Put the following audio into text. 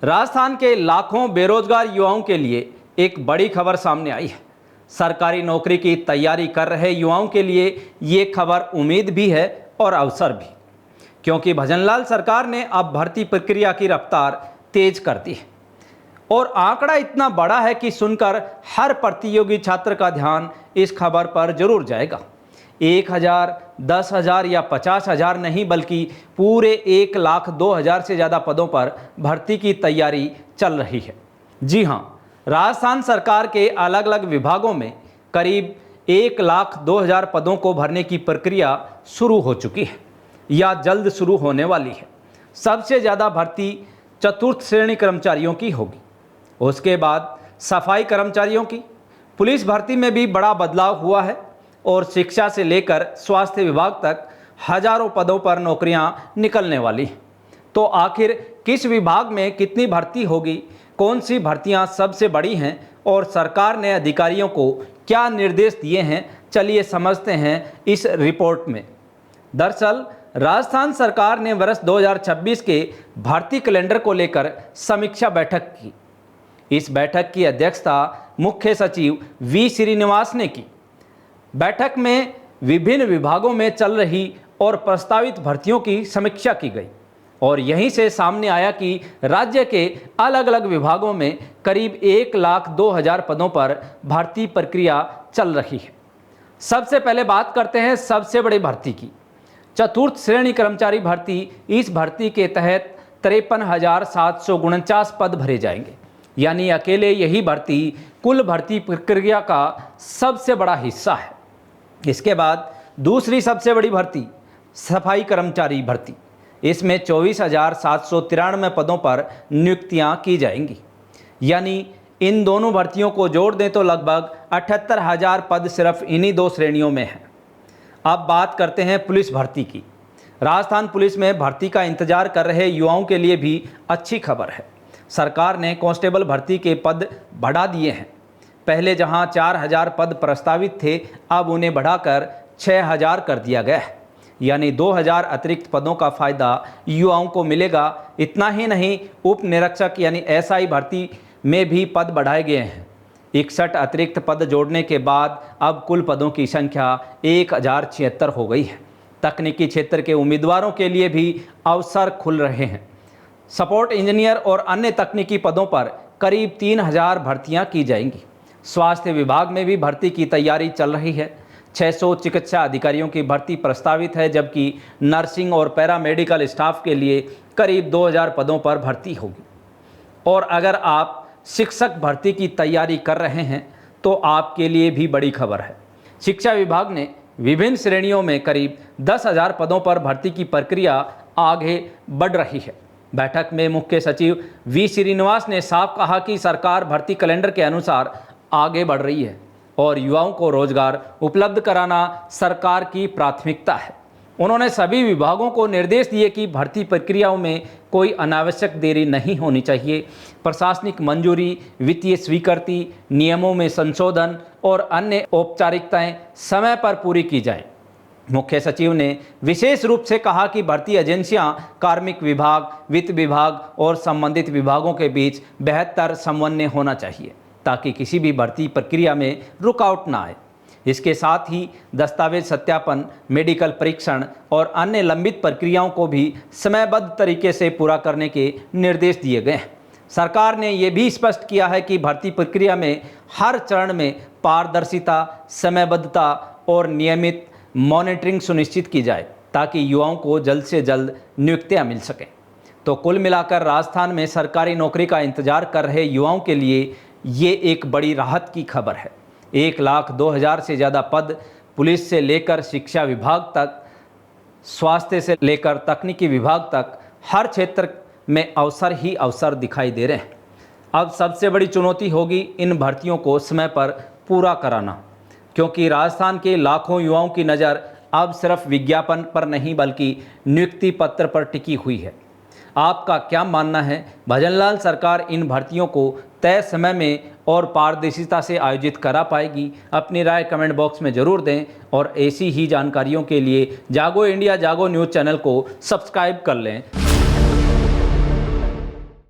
राजस्थान के लाखों बेरोजगार युवाओं के लिए एक बड़ी खबर सामने आई है। सरकारी नौकरी की तैयारी कर रहे युवाओं के लिए ये खबर उम्मीद भी है और अवसर भी, क्योंकि भजनलाल सरकार ने अब भर्ती प्रक्रिया की रफ्तार तेज कर दी है और आंकड़ा इतना बड़ा है कि सुनकर हर प्रतियोगी छात्र का ध्यान इस खबर पर जरूर जाएगा। 1000, 10,000 या 50,000 नहीं, बल्कि पूरे 1,02,000 से ज़्यादा पदों पर भर्ती की तैयारी चल रही है। जी हाँ, राजस्थान सरकार के अलग अलग विभागों में करीब 1,02,000 पदों को भरने की प्रक्रिया शुरू हो चुकी है या जल्द शुरू होने वाली है। सबसे ज़्यादा भर्ती चतुर्थ श्रेणी कर्मचारियों की होगी, उसके बाद सफाई कर्मचारियों की। पुलिस भर्ती में भी बड़ा बदलाव हुआ है और शिक्षा से लेकर स्वास्थ्य विभाग तक हजारों पदों पर नौकरियां निकलने वाली हैं। तो आखिर किस विभाग में कितनी भर्ती होगी, कौन सी भर्तियां सबसे बड़ी हैं और सरकार ने अधिकारियों को क्या निर्देश दिए हैं, चलिए समझते हैं इस रिपोर्ट में। दरअसल राजस्थान सरकार ने वर्ष 2026 के भर्ती कैलेंडर को लेकर समीक्षा बैठक की। इस बैठक की अध्यक्षता मुख्य सचिव वी श्रीनिवास ने की। बैठक में विभिन्न विभागों में चल रही और प्रस्तावित भर्तियों की समीक्षा की गई और यहीं से सामने आया कि राज्य के अलग अलग विभागों में करीब 1,02,000 पदों पर भर्ती प्रक्रिया चल रही है। सबसे पहले बात करते हैं सबसे बड़ी भर्ती की, चतुर्थ श्रेणी कर्मचारी भर्ती। इस भर्ती के तहत 53,749 पद भरे जाएंगे, यानी अकेले यही भर्ती कुल भर्ती प्रक्रिया का सबसे बड़ा हिस्सा है। इसके बाद दूसरी सबसे बड़ी भर्ती सफाई कर्मचारी भर्ती। इसमें 24,793 पदों पर नियुक्तियां की जाएंगी, यानी इन दोनों भर्तियों को जोड़ दें तो लगभग 78,000 पद सिर्फ इन्हीं दो श्रेणियों में हैं। अब बात करते हैं पुलिस भर्ती की। राजस्थान पुलिस में भर्ती का इंतजार कर रहे युवाओं के लिए भी अच्छी खबर है। सरकार ने कांस्टेबल भर्ती के पद बढ़ा दिए हैं। पहले जहां 4,000 पद प्रस्तावित थे, अब उन्हें बढ़ाकर 6,000 कर दिया गया है, यानी 2,000 अतिरिक्त पदों का फ़ायदा युवाओं को मिलेगा। इतना ही नहीं, उप निरीक्षक यानी एसआई भर्ती में भी पद बढ़ाए गए हैं। 61 अतिरिक्त पद जोड़ने के बाद अब कुल पदों की संख्या 1,076 हो गई है। तकनीकी क्षेत्र के उम्मीदवारों के लिए भी अवसर खुल रहे हैं। सपोर्ट इंजीनियर और अन्य तकनीकी पदों पर करीब 3,000 भर्तियां की जाएंगी। स्वास्थ्य विभाग में भी भर्ती की तैयारी चल रही है। 600 चिकित्सा अधिकारियों की भर्ती प्रस्तावित है, जबकि नर्सिंग और पैरामेडिकल स्टाफ के लिए करीब 2,000 पदों पर भर्ती होगी। और अगर आप शिक्षक भर्ती की तैयारी कर रहे हैं तो आपके लिए भी बड़ी खबर है। शिक्षा विभाग ने विभिन्न श्रेणियों में करीब 10,000 पदों पर भर्ती की प्रक्रिया आगे बढ़ रही है। बैठक में मुख्य सचिव वी श्रीनिवास ने साफ कहा कि सरकार भर्ती कैलेंडर के अनुसार आगे बढ़ रही है और युवाओं को रोजगार उपलब्ध कराना सरकार की प्राथमिकता है। उन्होंने सभी विभागों को निर्देश दिए कि भर्ती प्रक्रियाओं में कोई अनावश्यक देरी नहीं होनी चाहिए। प्रशासनिक मंजूरी, वित्तीय स्वीकृति, नियमों में संशोधन और अन्य औपचारिकताएं समय पर पूरी की जाएं। मुख्य सचिव ने विशेष रूप से कहा कि भर्ती एजेंसियां, कार्मिक विभाग, वित्त विभाग और संबंधित विभागों के बीच बेहतर समन्वय होना चाहिए ताकि किसी भी भर्ती प्रक्रिया में रुकावट ना आए। इसके साथ ही दस्तावेज सत्यापन, मेडिकल परीक्षण और अन्य लंबित प्रक्रियाओं को भी समयबद्ध तरीके से पूरा करने के निर्देश दिए गए हैं। सरकार ने यह भी स्पष्ट किया है कि भर्ती प्रक्रिया में हर चरण में पारदर्शिता, समयबद्धता और नियमित मॉनिटरिंग सुनिश्चित की जाए ताकि युवाओं को जल्द से जल्द नियुक्तियां मिल सकें। तो कुल मिलाकर राजस्थान में सरकारी नौकरी का इंतजार कर रहे युवाओं के लिए ये एक बड़ी राहत की खबर है। 1,02,000 से ज़्यादा पद पुलिस से लेकर शिक्षा विभाग तक, स्वास्थ्य से लेकर तकनीकी विभाग तक, हर क्षेत्र में अवसर ही अवसर दिखाई दे रहे हैं। अब सबसे बड़ी चुनौती होगी इन भर्तियों को समय पर पूरा कराना, क्योंकि राजस्थान के लाखों युवाओं की नज़र अब सिर्फ विज्ञापन पर नहीं बल्कि नियुक्ति पत्र पर टिकी हुई है। आपका क्या मानना है? भजनलाल सरकार इन भर्तियों को तय समय में और पारदर्शिता से आयोजित करा पाएगी? अपनी राय कमेंट बॉक्स में ज़रूर दें और ऐसी ही जानकारियों के लिए जागो इंडिया जागो न्यूज़ चैनल को सब्सक्राइब कर लें।